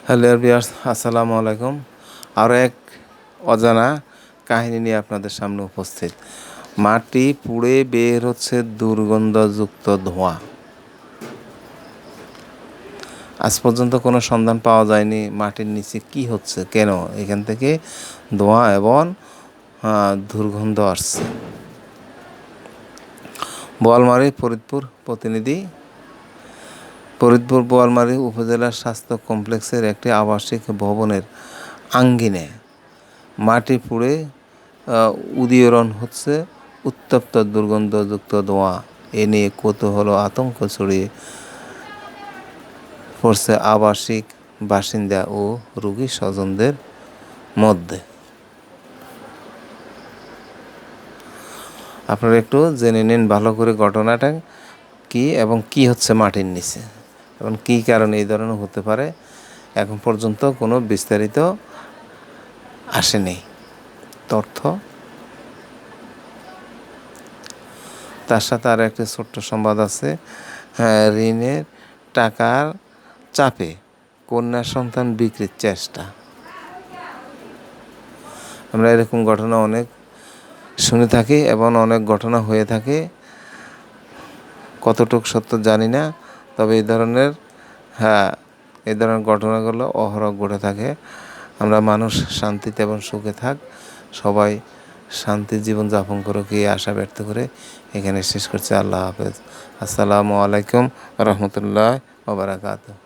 Hello viewers, আসসালামু আলাইকুম। আরও এক অজানা কাহিনী নিয়ে আপনাদের সামনে উপস্থিত। মাটি পুড়ে বের হচ্ছে দুর্গন্ধযুক্ত ধোঁয়া। আজ পর্যন্ত কোনো সন্ধান পাওয়া যায়নি মাটির নিচে কি হচ্ছে, কেন এখান থেকে ধোঁয়া এবং দুর্গন্ধ আসছে। বোয়ালমারী ফরিদপুর প্রতিনিধি। ফরিদপুর বোয়ালমারী উপজেলার স্বাস্থ্য কমপ্লেক্সের একটি আবাসিক ভবনের আঙ্গিনে মাটি পুড়ে উদীয়মান হচ্ছে উত্তপ্ত দুর্গন্ধযুক্ত ধোঁয়া। এ নিয়ে কৌতূহল আতঙ্ক ছড়িয়ে পড়ছে আবাসিক বাসিন্দা ও রোগী স্বজনদের মধ্যে। আপনারা একটু জেনে নিন ভালো করে ঘটনাটা কি এবং কি হচ্ছে মাটির নিচে এবং কী কারণে এই ধরনের হতে পারে। এখন পর্যন্ত কোনো বিস্তারিত আসেনি তথ্য। তার সাথে আর একটি ছোট্ট সংবাদ আছে। ঋণের টাকার চাপে কন্যা সন্তান বিক্রির চেষ্টা। আমরা এরকম ঘটনা অনেক শুনে থাকি এবং অনেক ঘটনা হয়ে থাকে, কতটুকু সত্য জানি না, তবে এই ধরনের ঘটনাগুলো অহরহ ঘটে থাকে। আমরা মানুষ শান্তিতে এবং সুখে থাক, সবাই শান্তির জীবনযাপন করুক এই আশা ব্যক্ত করে এখানে শেষ করছি। আল্লাহ হাফেজ। আসসালামু আলাইকুম রহমতুল্লাহ ওয়া বারাকাতুহু।